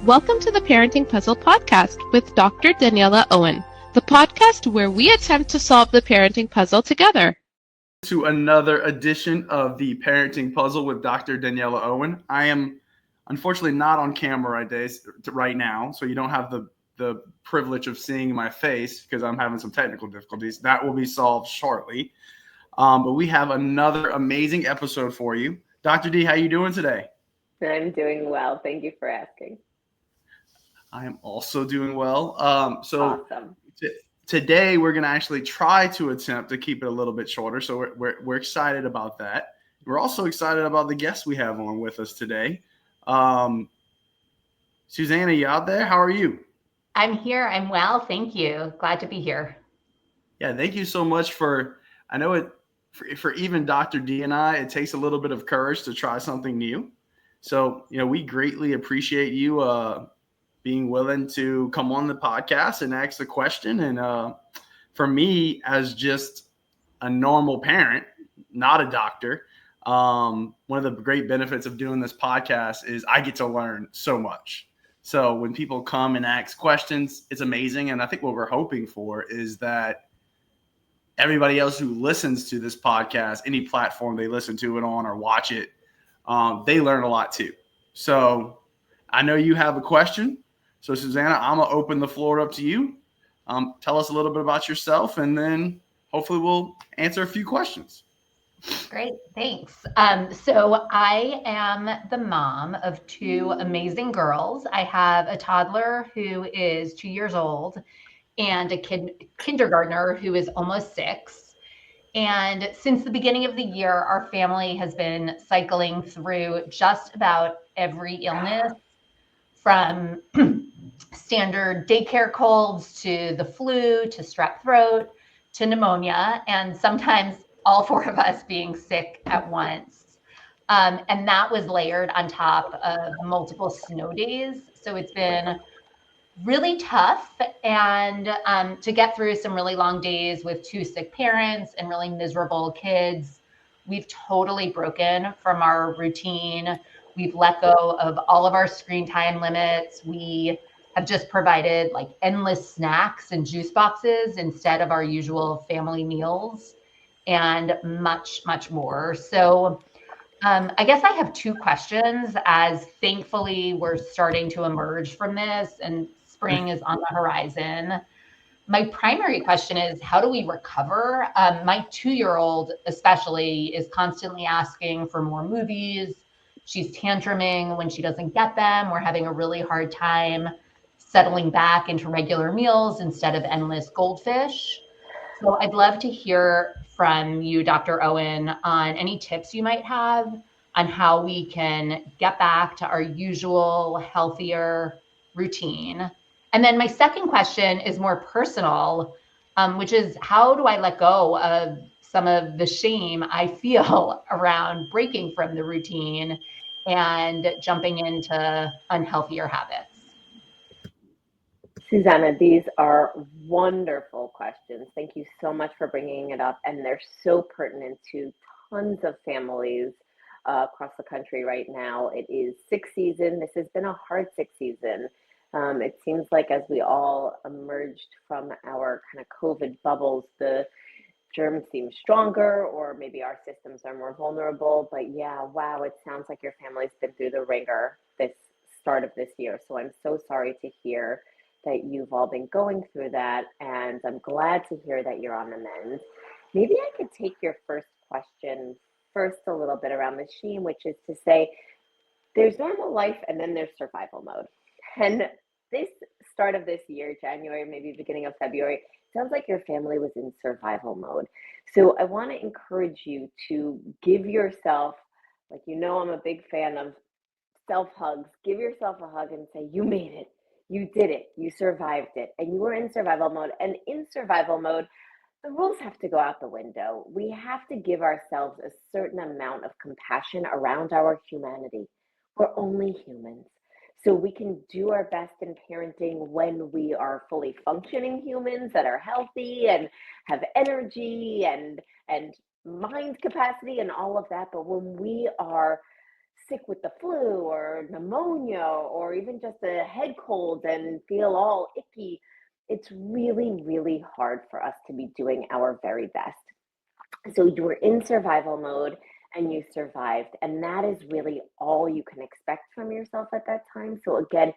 Welcome to the Parenting Puzzle Podcast with Dr. Daniela Owen, the podcast where we attempt to solve the parenting puzzle together. To another edition of the Parenting Puzzle with Dr. Daniela Owen. I am unfortunately not on camera right now, so you don't have the privilege of seeing my face because I'm having some technical difficulties. That will be solved shortly. But we have another amazing episode for you. Dr. D, how you doing today? I'm doing well. Thank you for asking. I am also doing well. Awesome. Today we're going to actually try to attempt to keep it a little bit shorter. So we're excited about that. We're also excited about the guests we have on with us today. Susanna, you out there? How are you? I'm here. I'm well. Thank you. Glad to be here. Yeah, thank you so much I know it for even Dr. D and I, it takes a little bit of courage to try something new. So, we greatly appreciate you being willing to come on the podcast and ask the question. And for me, as just a normal parent, not a doctor, one of the great benefits of doing this podcast is I get to learn so much. So when people come and ask questions, it's amazing. And I think what we're hoping for is that everybody else who listens to this podcast, any platform they listen to it on or watch it, they learn a lot too. So I know you have a question. So Susanna, I'm going to open the floor up to you. Tell us a little bit about yourself, and then hopefully we'll answer a few questions. Great, thanks. So I am the mom of two amazing girls. I have a toddler who is 2 years old and a kindergartner who is almost 6. And since the beginning of the year, our family has been cycling through just about every illness, from standard daycare colds to the flu to strep throat to pneumonia, and sometimes all 4 of us being sick at once. And that was layered on top of multiple snow days. So it's been really tough, and to get through some really long days with 2 sick parents and really miserable kids. We've totally broken from our routine. We've let go of all of our screen time limits. We have just provided like endless snacks and juice boxes instead of our usual family meals, and much, much more. So I guess I have 2 questions, as thankfully we're starting to emerge from this and spring is on the horizon. My primary question is, how do we recover? My 2-year-old especially is constantly asking for more movies. She's tantruming when she doesn't get them. We're having a really hard time settling back into regular meals instead of endless goldfish. So I'd love to hear from you, Dr. Owen, on any tips you might have on how we can get back to our usual, healthier routine. And then my second question is more personal, which is, how do I let go of some of the shame I feel around breaking from the routine and jumping into unhealthier habits? Susanna, these are wonderful questions. Thank you so much for bringing it up. And they're so pertinent to tons of families across the country right now. It is sick season. This has been a hard sick season. It seems like as we all emerged from our kind of COVID bubbles, the germs seem stronger, or maybe our systems are more vulnerable. But yeah, wow, it sounds like your family's been through the ringer this start of this year. So I'm so sorry to hear that you've all been going through that. And I'm glad to hear that you're on the mend. Maybe I could take your first question first a little bit around the shame, which is to say there's normal life and then there's survival mode. And this start of this year, January, maybe beginning of February, sounds like your family was in survival mode. So I want to encourage you to give yourself, I'm a big fan of self hugs. Give yourself a hug and say, you made it. You did it. You survived it. And you were in survival mode. And in survival mode, the rules have to go out the window. We have to give ourselves a certain amount of compassion around our humanity. We're only humans. So we can do our best in parenting when we are fully functioning humans that are healthy and have energy and mind capacity and all of that. But when we are sick with the flu or pneumonia or even just a head cold and feel all icky, it's really, really hard for us to be doing our very best. So you were in survival mode and you survived, and that is really all you can expect from yourself at that time. So again,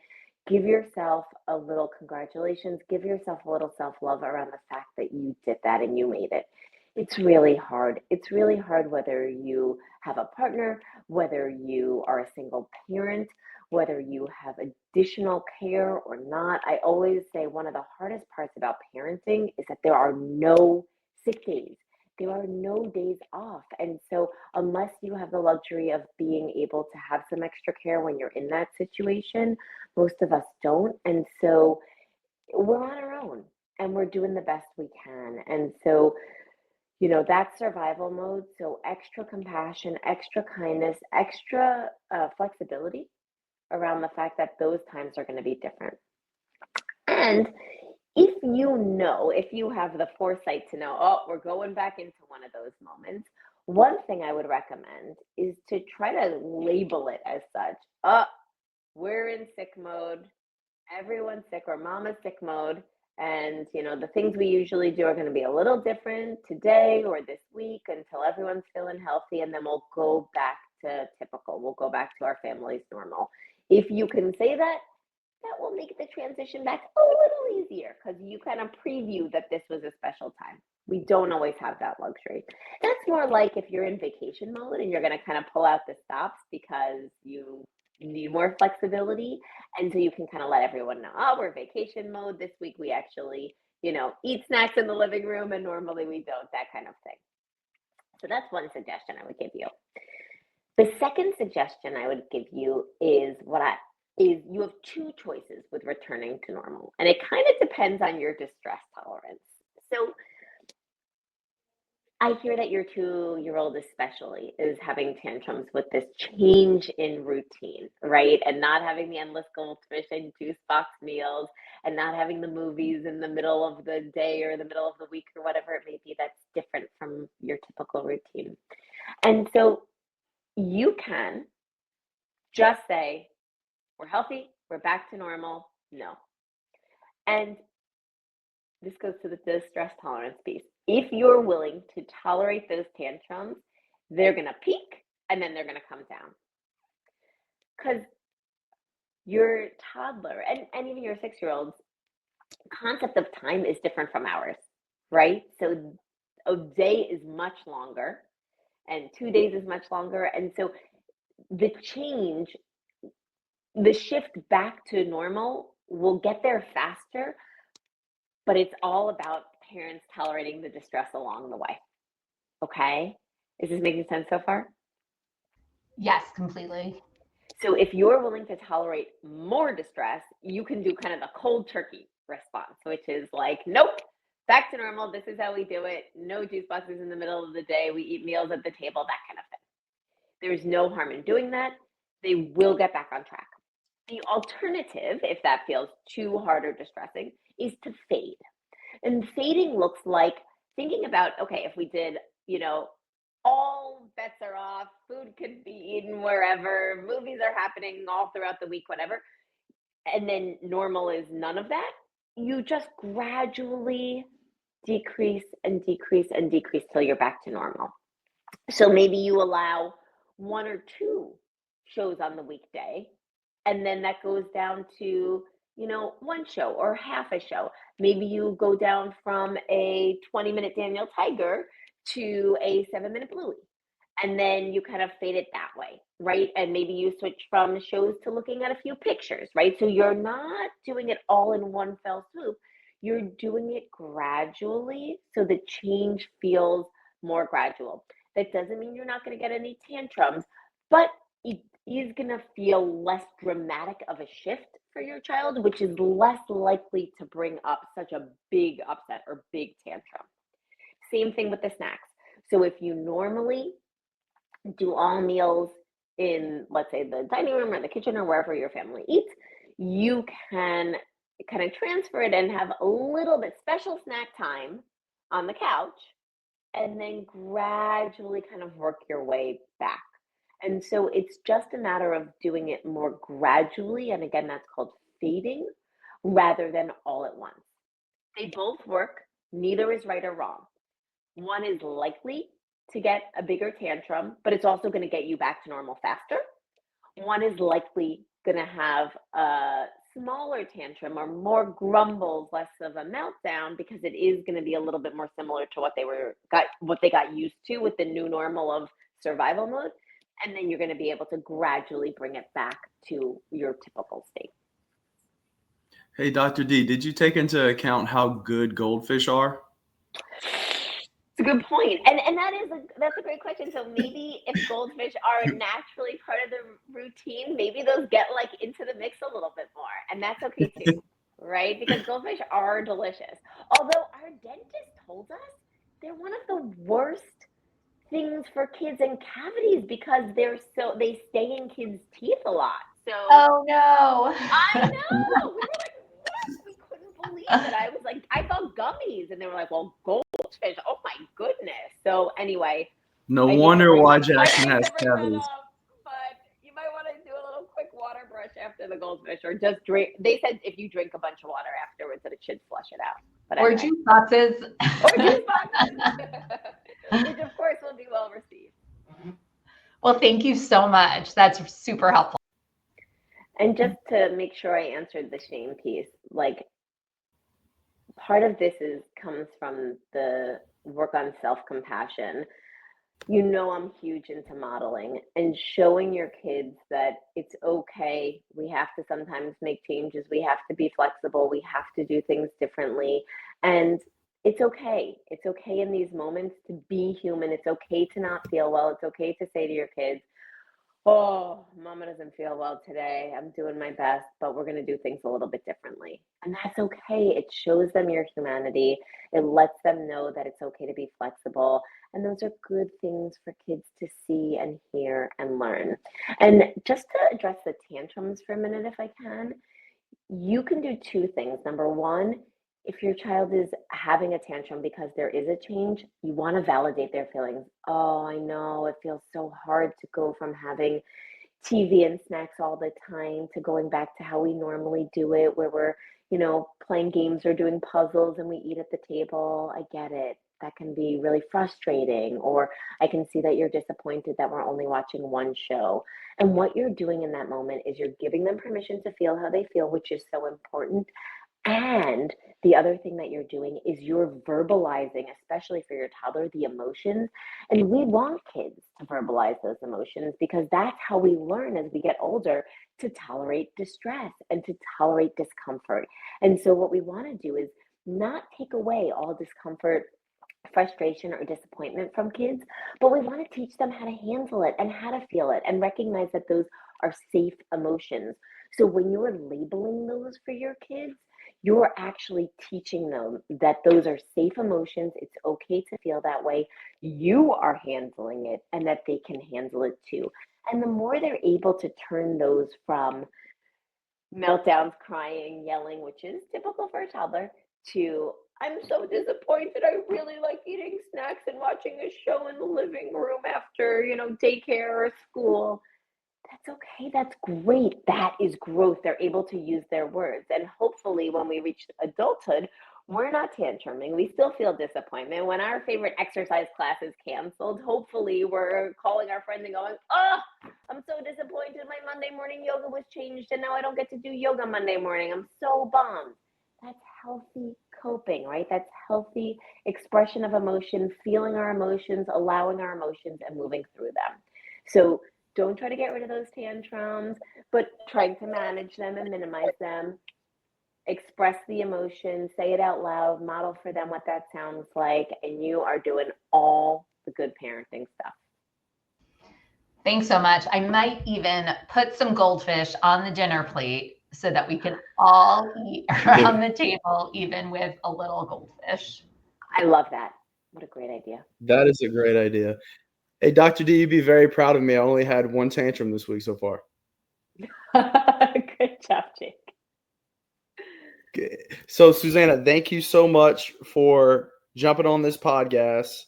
give yourself a little congratulations, give yourself a little self-love around the fact that you did that and you made it. It's really hard. It's really hard whether you have a partner, whether you are a single parent, whether you have additional care or not. I always say one of the hardest parts about parenting is that there are no sick days. There are no days off. And so, unless you have the luxury of being able to have some extra care when you're in that situation, most of us don't. And so, we're on our own and we're doing the best we can. And so, that's survival mode. So, extra compassion, extra kindness, extra flexibility around the fact that those times are going to be different. And if you have the foresight to know, oh, we're going back into one of those moments, one thing I would recommend is to try to label it as such. Oh, we're in sick mode. Everyone's sick, or mama's sick mode. And, the things we usually do are going to be a little different today or this week until everyone's feeling healthy. And then we'll go back to typical. We'll go back to our family's normal. If you can say that, that will make the transition back a little easier because you kind of preview that this was a special time. We don't always have that luxury. That's more like if you're in vacation mode and you're going to kind of pull out the stops because you need more flexibility. And so you can kind of let everyone know, oh, we're vacation mode. This week we actually, eat snacks in the living room and normally we don't, that kind of thing. So that's one suggestion I would give you. The second suggestion I would give you is you have two choices with returning to normal. And it kind of depends on your distress tolerance. So I hear that your 2-year-old especially is having tantrums with this change in routine, right? And not having the endless goldfish and juice box meals and not having the movies in the middle of the day or the middle of the week or whatever it may be that's different from your typical routine. And so you can just say, we're healthy, we're back to normal, no. And this goes to the distress tolerance piece. If you're willing to tolerate those tantrums, they're going to peak and then they're going to come down. Because your toddler and even your 6-year-old's concept of time is different from ours, right? So a day is much longer and 2 days is much longer. And so the shift back to normal will get there faster, but it's all about parents tolerating the distress along the way. Okay? Is this making sense so far? Yes, completely. So if you're willing to tolerate more distress, you can do kind of the cold turkey response, which is like, nope, back to normal. This is how we do it. No juice boxes in the middle of the day. We eat meals at the table, that kind of thing. There's no harm in doing that. They will get back on track. The alternative, if that feels too hard or distressing, is to fade. And fading looks like thinking about, okay, if we did, all bets are off, food could be eaten wherever, movies are happening all throughout the week, whatever, and then normal is none of that, you just gradually decrease and decrease and decrease till you're back to normal. So maybe you allow 1 or 2 shows on the weekday, and then that goes down to 1 show or half a show. Maybe you go down from a 20-minute Daniel Tiger to a 7-minute Bluey. And then you kind of fade it that way, right? And maybe you switch from shows to looking at a few pictures, right? So you're not doing it all in one fell swoop. You're doing it gradually so the change feels more gradual. That doesn't mean you're not going to get any tantrums, but it is going to feel less dramatic of a shift for your child, which is less likely to bring up such a big upset or big tantrum. Same thing with the snacks. So if you normally do all meals in, let's say, the dining room or the kitchen or wherever your family eats, you can kind of transfer it and have a little bit special snack time on the couch and then gradually kind of work your way back. And so it's just a matter of doing it more gradually. And again, that's called fading rather than all at once. They both work, neither is right or wrong. One is likely to get a bigger tantrum, but it's also going to get you back to normal faster. One is likely going to have a smaller tantrum or more grumbles, less of a meltdown, because it is going to be a little bit more similar to what they got used to with the new normal of survival mode. And then you're going to be able to gradually bring it back to your typical state. Hey, Dr. D, did you take into account how good goldfish are? It's a good point. And that's a great question. So maybe if goldfish are naturally part of the routine, maybe those get like into the mix a little bit more. And that's okay too, right? Because goldfish are delicious. Although our dentist told us they're one of the worst things for kids and cavities because they stay in kids' teeth a lot. So Oh no. I know. We were like, what? We couldn't believe it. I was like, I thought gummies, and they were like, well, goldfish. Oh my goodness. So anyway, No I hate wonder to bring why that- Jackson I hate has to bring that cavities. up, but you might want to do a little quick water brush after the goldfish, or just drink. They said if you drink a bunch of water afterwards, that it should flush it out. But Or anyway. juice boxes. Or juice boxes, which of course will be well received. Well, thank you so much. That's super helpful. And just to make sure I answered the shame piece, like part of this comes from the work on self-compassion. You know, I'm huge into modeling and showing your kids that it's okay. We have to sometimes make changes. We have to be flexible. We have to do things differently. And it's okay. It's okay in these moments to be human. It's okay to not feel well. It's okay to say to your kids, oh, mama doesn't feel well today. I'm doing my best, but we're going to do things a little bit differently. And that's okay. It shows them your humanity. It lets them know that it's okay to be flexible. And those are good things for kids to see and hear and learn. And just to address the tantrums for a minute, if I can, you can do two things. Number one, if your child is having a tantrum because there is a change, you want to validate their feelings. Oh, I know it feels so hard to go from having TV and snacks all the time to going back to how we normally do it, where we're, playing games or doing puzzles and we eat at the table. I get it. That can be really frustrating. Or I can see that you're disappointed that we're only watching one show. And what you're doing in that moment is you're giving them permission to feel how they feel, which is so important. And the other thing that you're doing is you're verbalizing, especially for your toddler, the emotions. And we want kids to verbalize those emotions because that's how we learn as we get older to tolerate distress and to tolerate discomfort. And so what we want to do is not take away all discomfort, frustration, or disappointment from kids, but we want to teach them how to handle it and how to feel it and recognize that those are safe emotions. So when you're labeling those for your kids, you're actually teaching them that those are safe emotions. It's okay to feel that way. You are handling it and that they can handle it too. And the more they're able to turn those from meltdowns, crying, yelling, which is typical for a toddler, to I'm so disappointed. I really like eating snacks and watching a show in the living room after, daycare or school. That's okay. That's great. That is growth. They're able to use their words. And hopefully, when we reach adulthood, we're not tantruming. We still feel disappointment. When our favorite exercise class is canceled, hopefully, we're calling our friends and going, oh, I'm so disappointed. My Monday morning yoga was changed, and now I don't get to do yoga Monday morning. I'm so bummed. That's healthy coping, right? That's healthy expression of emotion, feeling our emotions, allowing our emotions, and moving through them. So, don't try to get rid of those tantrums, but trying to manage them and minimize them. Express the emotion, say it out loud, model for them what that sounds like, and you are doing all the good parenting stuff. Thanks so much. I might even put some goldfish on the dinner plate so that we can all eat around the table, even with a little goldfish. I love that. What a great idea. That is a great idea. Hey, Dr. D, you'd be very proud of me. I only had one tantrum this week so far. Good job, Jake. Okay. So, Susanna, thank you so much for jumping on this podcast.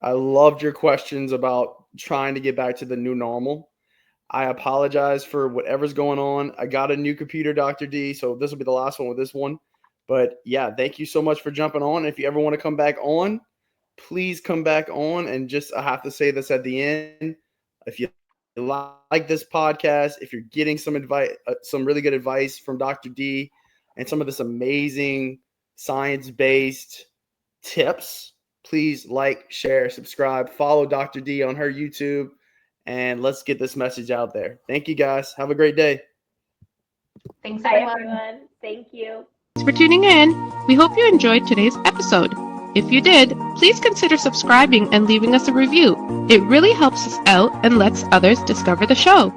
I loved your questions about trying to get back to the new normal. I apologize for whatever's going on. I got a new computer, Dr. D, so this will be the last one with this one. But yeah, thank you so much for jumping on. If you ever want to come back on, please come back on. And just I have to say this at the end. If you like this podcast, if you're getting some advice, some really good advice from Dr. D and some of this amazing science-based tips, please like, share, subscribe, follow Dr. D on her YouTube, and let's get this message out there. Thank you, guys. Have a great day. Thanks, Bye, everyone. everyone. Thank you. Thanks for tuning in. We hope you enjoyed today's episode. If you did, please consider subscribing and leaving us a review. It really helps us out and lets others discover the show.